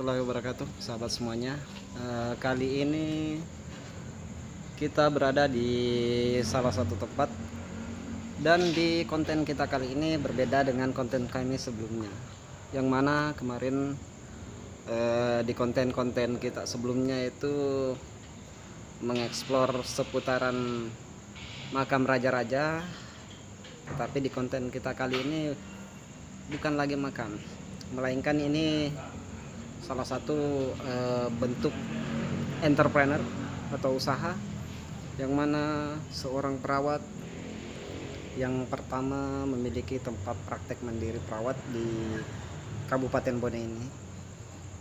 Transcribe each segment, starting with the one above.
warahmatullahi wabarakatuh, sahabat semuanya. Kali ini kita berada di salah satu tempat, dan di konten kita kali ini berbeda dengan konten kami sebelumnya, yang mana kemarin di konten-konten kita sebelumnya itu mengeksplor seputaran makam raja-raja, tetapi di konten kita kali ini bukan lagi makam, melainkan ini salah satu bentuk entrepreneur atau usaha, yang mana seorang perawat yang pertama memiliki tempat praktek mandiri perawat di Kabupaten Bone ini.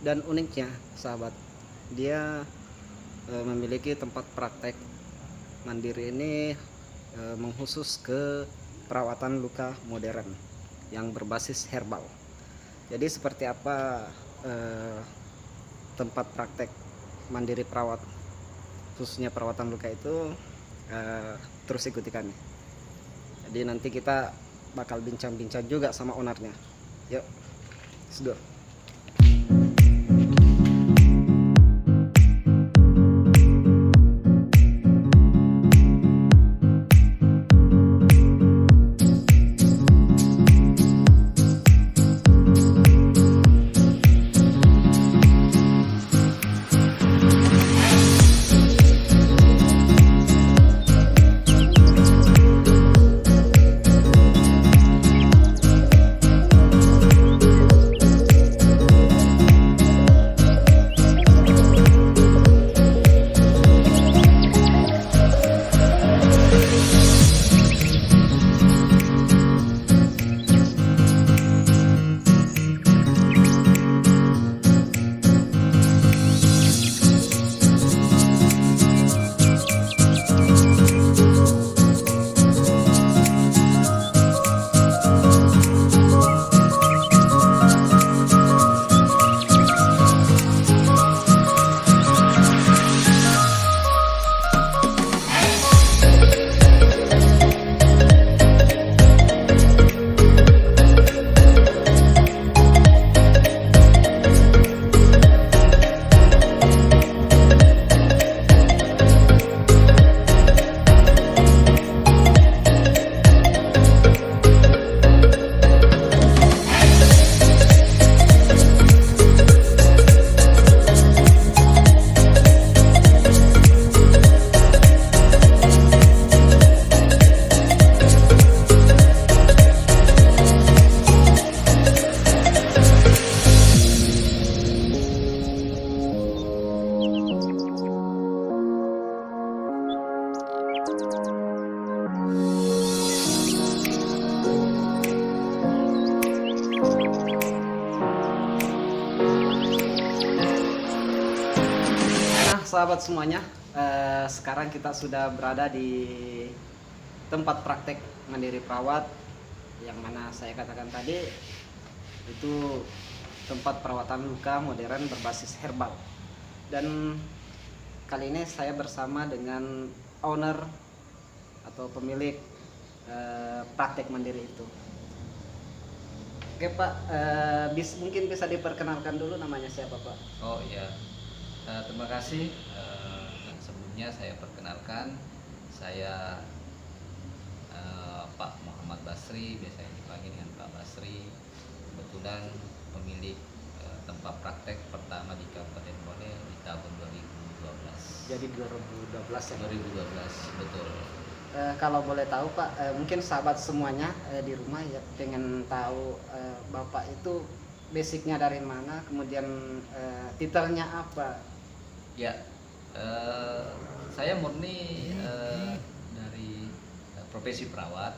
Dan uniknya sahabat, dia memiliki tempat praktek mandiri ini mengkhusus ke perawatan luka modern yang berbasis herbal. Jadi seperti apa tempat praktek mandiri perawat khususnya perawatan luka itu, terus ikuti kami. Jadi nanti kita bakal bincang-bincang juga sama ownernya. Yuk, let's go. Sahabat semuanya, sekarang kita sudah berada di tempat praktek mandiri perawat, yang mana saya katakan tadi itu tempat perawatan luka modern berbasis herbal. Dan kali ini saya bersama dengan owner atau pemilik praktek mandiri itu. Oke Pak, mungkin bisa diperkenalkan dulu, namanya siapa Pak? Oh iya, terima kasih. Sebelumnya saya perkenalkan, saya Pak Muhammad Basri, biasanya dipanggil dengan Pak Basri. Kebetulan pemilik tempat praktek pertama di Kabupaten Bone di tahun 2012. Jadi 2012 ya? 2012, betul. Kalau boleh tahu Pak, mungkin sahabat semuanya di rumah ya pengen tahu Bapak itu basicnya dari mana, kemudian titelnya apa? Ya, saya murni dari profesi perawat.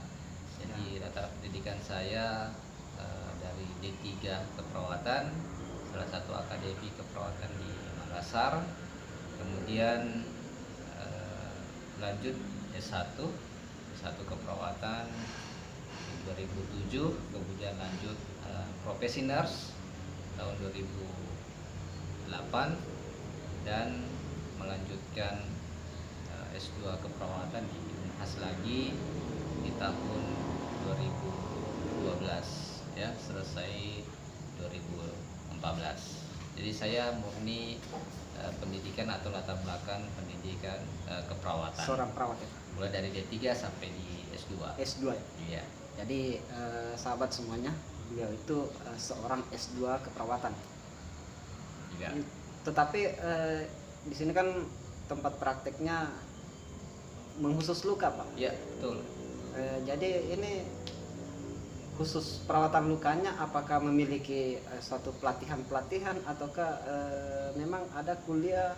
Jadi latar pendidikan saya dari D3 keperawatan, salah satu akademi keperawatan di Makassar. Kemudian lanjut S1 keperawatan di 2007, kemudian lanjut profesi nurse tahun 2008, dan melanjutkan S2 keperawatan di Unhas lagi di tahun 2012 ya, selesai 2014. Jadi saya murni pendidikan atau latar belakang pendidikan keperawatan. Seorang perawat ya. Mulai dari D3 sampai di S2. S2 ya. Iya. Jadi sahabat semuanya, beliau itu seorang S2 keperawatan. Iya. Tetapi di sini kan tempat prakteknya mengkhusus luka, Pak. Iya, betul. Jadi ini khusus perawatan lukanya, apakah memiliki suatu pelatihan ataukah memang ada kuliah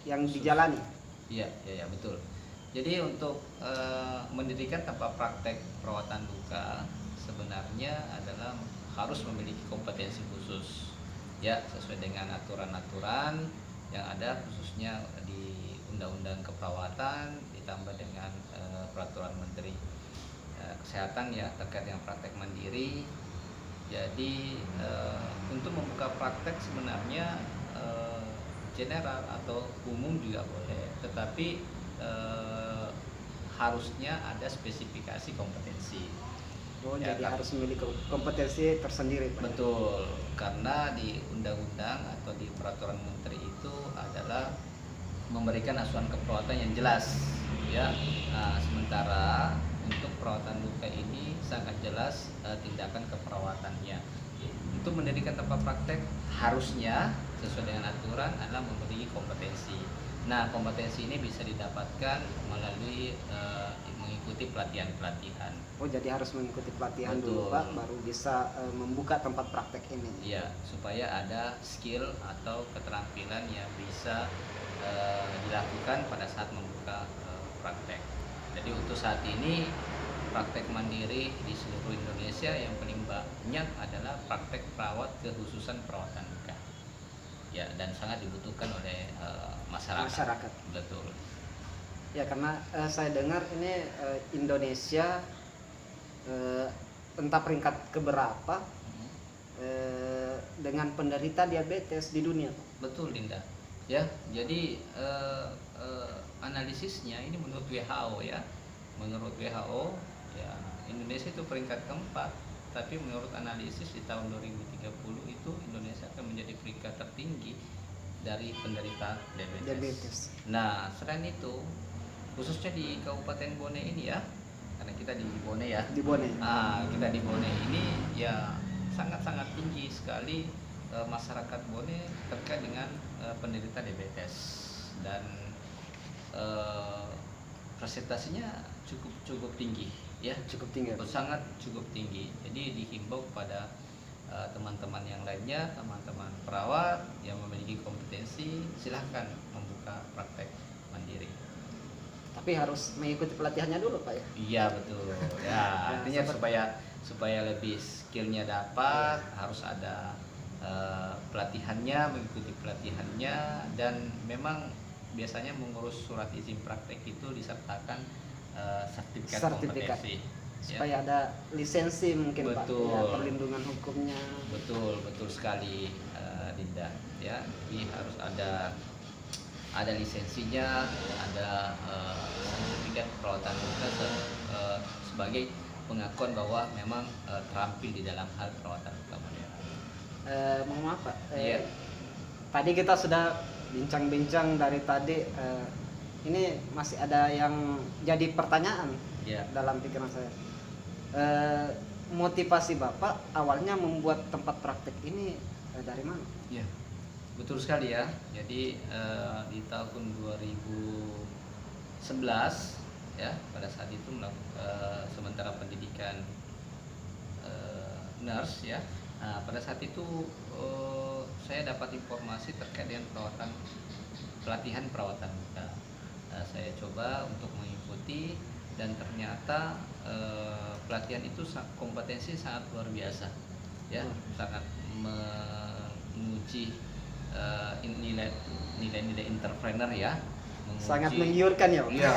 yang dijalani? Iya, iya, betul. Jadi untuk mendirikan tempat praktek perawatan luka sebenarnya adalah harus memiliki kompetensi khusus, ya, sesuai dengan aturan-aturan yang ada khususnya di Undang-Undang Keperawatan ditambah dengan Peraturan Menteri Kesehatan ya terkait dengan praktek mandiri. Jadi untuk membuka praktek sebenarnya general atau umum juga boleh, tetapi harusnya ada spesifikasi kompetensi. Oh, Ya, jadi harus memiliki kompetensi tersendiri, Pak. Betul, karena di undang-undang atau di peraturan menteri itu adalah memberikan asuhan keperawatan yang jelas, ya. Nah, sementara untuk perawatan luka ini sangat jelas tindakan keperawatannya. Untuk mendirikan tempat praktek harusnya sesuai dengan aturan adalah memiliki kompetensi. Nah, kompetensi ini bisa didapatkan melalui mengikuti pelatihan-pelatihan. Oh, jadi harus mengikuti pelatihan Betul. dulu, Pak, baru bisa membuka tempat praktek ini. Iya, supaya ada skill atau keterampilan yang bisa dilakukan pada saat membuka praktek. Jadi untuk saat ini praktek mandiri di seluruh Indonesia yang paling banyak adalah praktek perawat kekhususan perawatan luka. Ya, dan sangat dibutuhkan oleh masyarakat. Betul. Ya, karena saya dengar ini Indonesia entah peringkat keberapa dengan penderita diabetes di dunia, Pak. Betul, Linda. Ya, jadi analisisnya ini menurut WHO ya. Menurut WHO ya Indonesia itu peringkat keempat, tapi menurut analisis di tahun 2030 itu Indonesia akan menjadi peringkat tertinggi dari penderita diabetes. Nah, selain itu khususnya di Kabupaten Bone ini ya, karena kita di Bone ya. Di Bone. Kita di Bone ini ya sangat-sangat tinggi sekali masyarakat Bone terkait dengan penderita diabetes, dan presentasinya cukup tinggi ya, Cukup tinggi. sangat cukup tinggi. Jadi dihimbau kepada teman-teman yang lainnya, teman-teman perawat yang memiliki kompetensi, silahkan membuka praktek mandiri. Tapi harus mengikuti pelatihannya dulu, Pak ya. Iya, betul ya, artinya supaya lebih skillnya dapat harus ada pelatihannya, mengikuti pelatihannya, dan memang biasanya mengurus surat izin praktek itu disertakan sertifikat kompetensi supaya ada lisensi mungkin, Betul. Pak ya, perlindungan hukumnya. betul sekali, Dinda ya. Jadi harus ada lisensinya, ada sertifikat perawatan luka sebagai pengakuan bahwa memang terampil di dalam hal perawatan luka. Mohon maaf, Pak. Iya. Tadi kita sudah bincang-bincang dari tadi. Ini masih ada yang jadi pertanyaan Iya. dalam pikiran saya. Motivasi Bapak awalnya membuat tempat praktek ini dari mana? Ya, betul sekali ya. Jadi di tahun 2011 ya, pada saat itu sementara pendidikan nurse ya. Nah, pada saat itu saya dapat informasi terkait dengan pelatihan perawatan luka. Saya coba untuk mengikuti, dan ternyata pelatihan itu kompetensi sangat luar biasa ya, sangat menguji nilai-nilai entrepreneur ya, Sangat menggiurkan ya, Pak. Iya,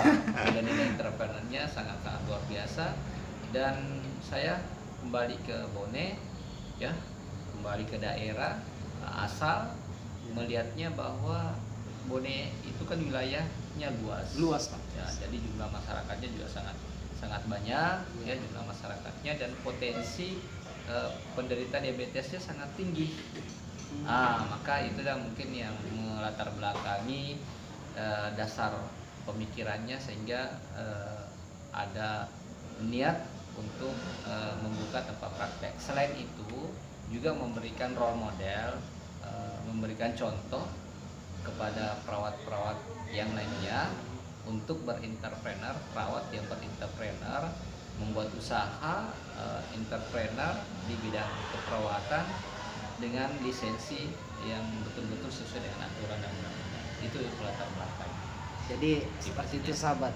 nilai-nilai entrepreneurnya sangat luar biasa. Dan saya kembali ke Bone ya, kembali ke daerah asal, melihatnya bahwa Bone itu kan wilayahnya luas Pak. ya, jadi jumlah masyarakatnya juga sangat banyak ya, jumlah masyarakatnya, dan potensi penderita diabetesnya sangat tinggi Maka itulah mungkin yang melatar belakangi dasar pemikirannya sehingga ada niat untuk membuka tempat praktek. Selain itu juga memberikan role model, memberikan contoh kepada perawat-perawat yang lainnya untuk berentrepreneur, perawat yang berentrepreneur, membuat usaha entrepreneur di bidang keperawatan dengan lisensi yang betul-betul sesuai dengan aturan dan undang-undang. Itu latar belakang. Jadi seperti itu sahabat,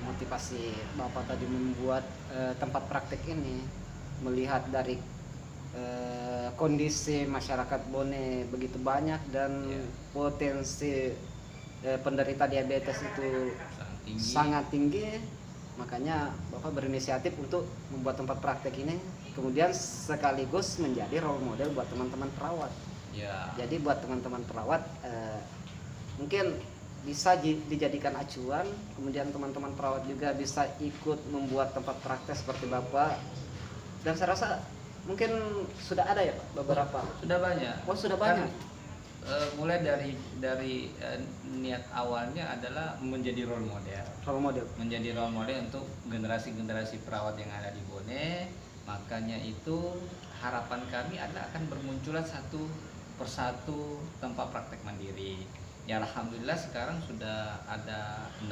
motivasi Bapak tadi membuat tempat praktek ini, melihat dari kondisi masyarakat Bone begitu banyak dan potensi penderita diabetes itu sangat tinggi, makanya Bapak berinisiatif untuk membuat tempat praktek ini, kemudian sekaligus menjadi role model buat teman-teman perawat. Jadi buat teman-teman perawat mungkin bisa dijadikan acuan, kemudian teman-teman perawat juga bisa ikut membuat tempat praktek seperti Bapak. Dan saya rasa mungkin sudah ada ya Pak beberapa. Sudah banyak. Oh, sudah banyak. Mulai dari niat awalnya adalah menjadi role model. Menjadi role model untuk generasi-generasi perawat yang ada di Bone. Makanya itu harapan kami adalah akan bermunculan satu persatu tempat praktek mandiri. Ya alhamdulillah sekarang sudah ada 6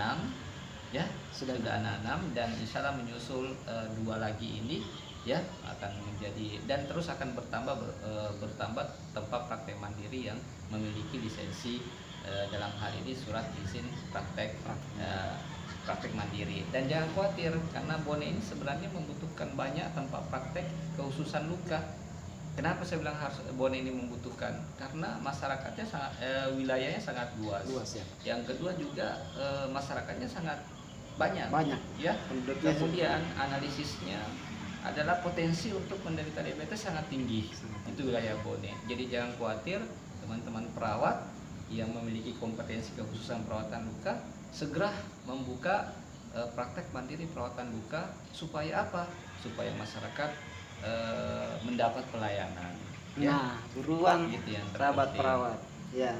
ya, sudah ada 6 dan insya Allah menyusul 2 lagi ini ya akan menjadi, dan terus akan bertambah tempat praktek mandiri yang memiliki lisensi dalam hal ini surat izin praktek mandiri. Dan jangan khawatir karena Bone ini sebenarnya membutuhkan banyak tempat praktek kekhususan luka. Kenapa saya bilang harus Bone ini membutuhkan? Karena masyarakatnya wilayahnya sangat luas ya. Yang kedua juga masyarakatnya sangat banyak ya. Kemudian analisisnya adalah potensi untuk menderita diabetes sangat tinggi. Itu wilayah Bone. Jadi jangan khawatir teman-teman perawat yang memiliki kompetensi kekhususan perawatan luka segera membuka praktek mandiri perawatan luka. Supaya apa? Supaya masyarakat mendapat pelayanan. Nah, buruan gitu sahabat perawat. Ya,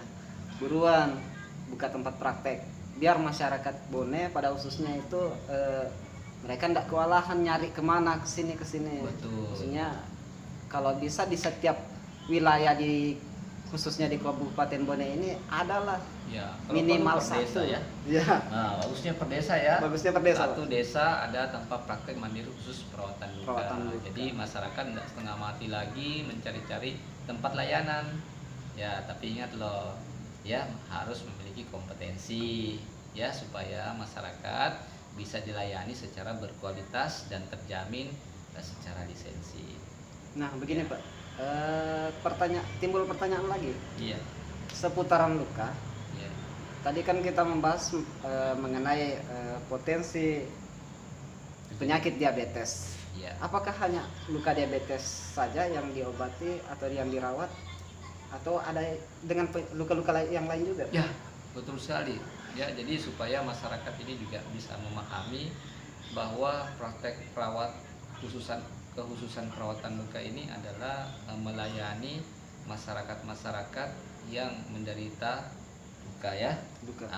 buruan buka tempat praktek. Biar masyarakat Bone pada khususnya itu mereka tidak kewalahan nyari kemana kesini. Betul. Maksudnya kalau bisa di setiap wilayah khususnya di Kabupaten Bone ini adalah minimal satu ya. Nah, bagusnya per desa ya. Satu desa ada tempat praktek mandiri khusus perawatan luka. Jadi masyarakat tidak setengah mati lagi mencari-cari tempat layanan. Ya, tapi ingat loh, ya harus memiliki kompetensi ya supaya masyarakat bisa dilayani secara berkualitas dan terjamin secara lisensi. Nah, begini Pak. Timbul pertanyaan lagi. Iya. Seputaran luka. Iya. Tadi kan kita membahas mengenai potensi penyakit diabetes. Iya. Apakah hanya luka diabetes saja yang diobati atau yang dirawat, atau ada dengan luka-luka yang lain juga? Ya, betul sekali. Ya, jadi supaya masyarakat ini juga bisa memahami bahwa praktek perawat kekhususan perawatan luka ini adalah melayani masyarakat yang menderita luka ya. Luka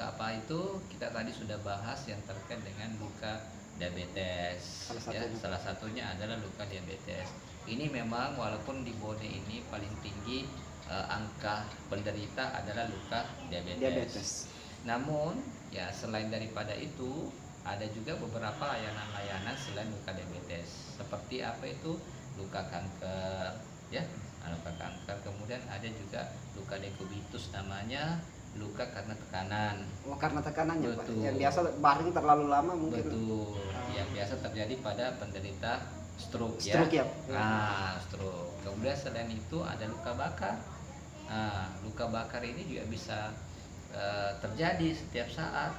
apa itu? Kita tadi sudah bahas yang terkait dengan luka diabetes. Salah satunya adalah luka diabetes. Ini memang walaupun di Bone ini paling tinggi angka penderita adalah luka diabetes. Namun ya selain daripada itu ada juga beberapa layanan-layanan selain luka diabetes. Seperti apa itu? Luka kanker ya, luka kanker. Kemudian ada juga luka dekubitus namanya, luka karena tekanan. Oh, karena tekanannya Pak. Betul. Yang biasa baring terlalu lama mungkin. Betul. Yang biasa terjadi pada penderita stroke ya. Stroke. Kemudian selain itu ada luka bakar. Luka bakar ini juga bisa terjadi setiap saat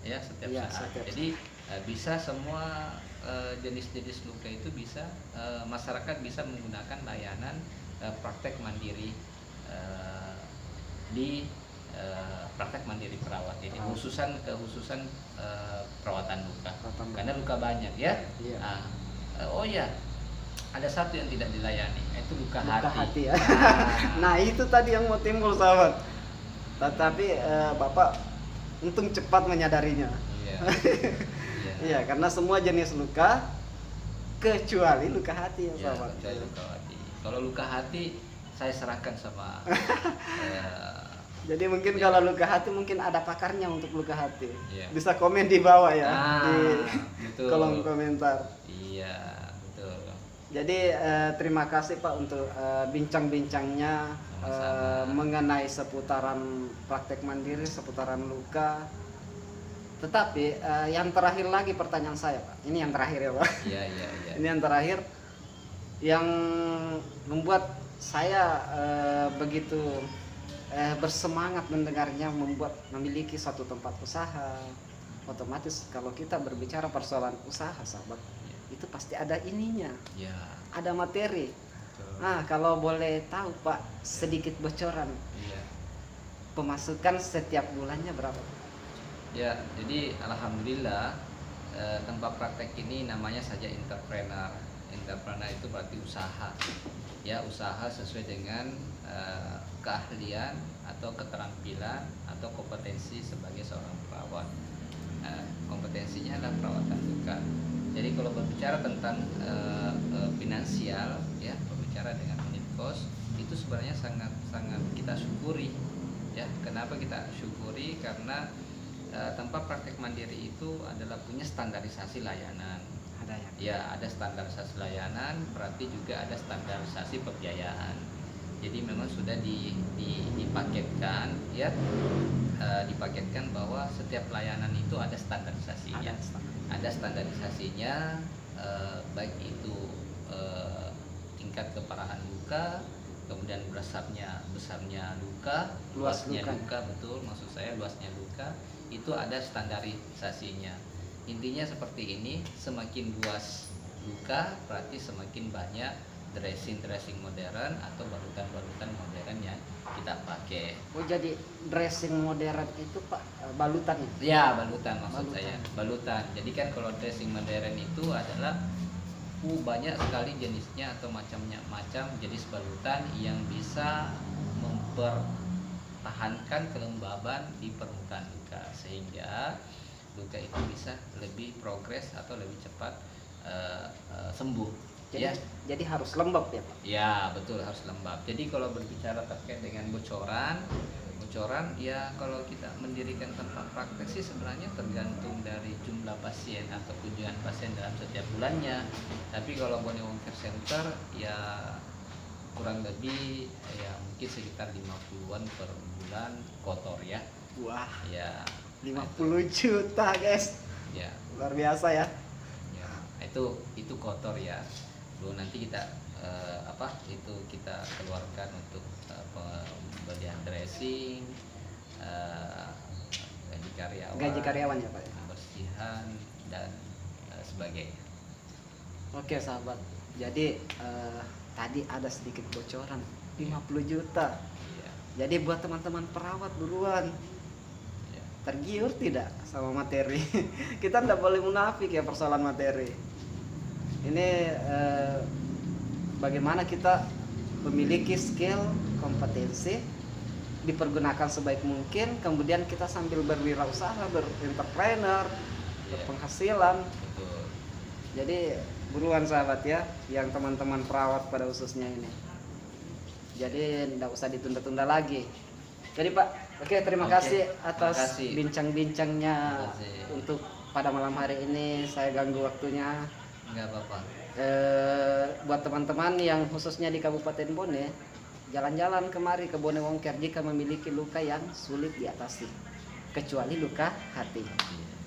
ya, setiap saat. Jadi bisa semua jenis-jenis luka itu bisa masyarakat bisa menggunakan layanan praktek mandiri di praktek mandiri perawat ini, khususan perawatan luka. Karena luka banyak ya. Iya. Oh ya, ada satu yang tidak dilayani, itu luka Luka hati. hati ya. Nah, Nah itu tadi yang mau timbul sahabat. Tetapi Bapak untung cepat menyadarinya. iya. Iya, karena semua jenis luka kecuali luka hati ya Ya, sahabat. kecuali luka hati. Kalau luka hati saya serahkan sama Jadi mungkin kalau luka hati mungkin ada pakarnya untuk luka hati. Iya. Bisa komen di bawah ya, di betul. kolom komentar. Iya, betul. Jadi terima kasih Pak untuk bincang-bincangnya Sama-sama. mengenai seputaran praktek mandiri, seputaran luka. Tetapi yang terakhir lagi pertanyaan saya Pak. Ini yang terakhir ya Pak. Iya, iya, iya. Ini yang terakhir yang membuat saya begitu bersemangat mendengarnya, memiliki satu tempat usaha. Otomatis kalau kita berbicara persoalan usaha sahabat, itu pasti ada ininya, Iya. ada materi. Betul. Nah kalau boleh tahu Pak, sedikit bocoran Iya. pemasukan setiap bulannya berapa? Ya, jadi alhamdulillah tempat praktek ini namanya saja entrepreneur. Entrepreneur itu berarti usaha. Ya, usaha sesuai dengan keahlian atau keterampilan atau kompetensi sebagai seorang perawat. Kompetensinya adalah perawatan luka. Jadi kalau berbicara tentang finansial, ya, berbicara dengan unit cost, itu sebenarnya sangat kita syukuri. Ya, kenapa kita syukuri? Karena tempat praktek mandiri itu adalah punya standarisasi layanan. Ada ya? Ya, ada standarisasi layanan, berarti juga ada standarisasi pembiayaan. Jadi memang sudah dipaketkan, ya, dipaketkan bahwa setiap layanan itu ada standarisasinya. Ada standarisasinya, baik itu tingkat keparahan luka, kemudian besarnya luka, luasnya luka, betul, maksud saya luasnya luka, itu ada standarisasinya. Intinya seperti ini, semakin luas luka berarti semakin banyak dressing modern atau balutan modern yang kita pakai. Oh jadi dressing modern itu Pak balutannya? Ya, balutan maksud Balutan. saya, balutan. Jadi kan kalau dressing modern itu adalah banyak sekali jenisnya atau macam jenis balutan yang bisa mempertahankan kelembaban di permukaan luka sehingga luka itu bisa lebih progres atau lebih cepat sembuh. Jadi harus lembab ya Pak? Ya, betul, harus lembab. Jadi kalau berbicara terkait dengan bocoran ya, kalau kita mendirikan tempat praktek sih sebenarnya tergantung dari jumlah pasien atau kunjungan pasien dalam setiap bulannya. Tapi kalau Bone Wong Care Center ya kurang lebih ya mungkin sekitar 50-an per bulan kotor ya. Wah, Ya, 50 juta guys, ya, luar biasa ya. ya, itu kotor ya. Belum nanti kita itu kita keluarkan untuk pembelian dressing, gaji karyawan ya Pak ya? kebersihan dan sebagainya. Oke sahabat, jadi tadi ada sedikit bocoran 50 juta. Iya, Jadi buat teman-teman perawat buruan, iya. tergiur tidak sama materi? Kita tidak boleh munafik ya persoalan materi. Ini bagaimana kita memiliki skill, kompetensi, dipergunakan sebaik mungkin, kemudian kita sambil berwirausaha, berentrepreneur, berpenghasilan. Betul. Jadi buruan sahabat ya, yang teman-teman perawat pada khususnya ini. Jadi tidak usah ditunda-tunda lagi. Jadi Pak, oke, terima Oke, kasih atas terima kasih. bincang-bincangnya. Terima kasih. Untuk pada malam hari ini saya ganggu waktunya. Enggak apa-apa. Buat teman-teman yang khususnya di Kabupaten Bone, jalan-jalan kemari ke Bone Wong Care jika memiliki luka yang sulit diatasi, kecuali luka hati.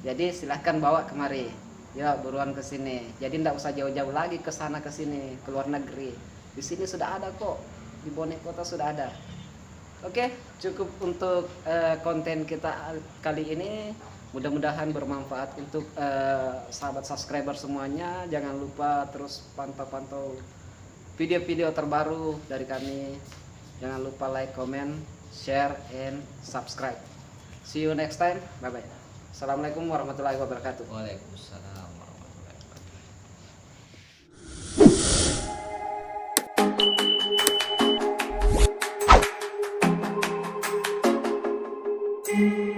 Jadi silahkan bawa kemari, ya buruan ke sini. Jadi tidak usah jauh-jauh lagi ke sana ke sini, ke luar negeri. Di sini sudah ada kok, di Bone Kota sudah ada. Oke, cukup untuk konten kita kali ini. Mudah-mudahan bermanfaat untuk sahabat subscriber semuanya. Jangan lupa terus pantau-pantau video-video terbaru dari kami. Jangan lupa like, comment, share, and subscribe. See you next time. Bye-bye. Assalamualaikum warahmatullahi wabarakatuh. Waalaikumsalam warahmatullahi wabarakatuh. Pak.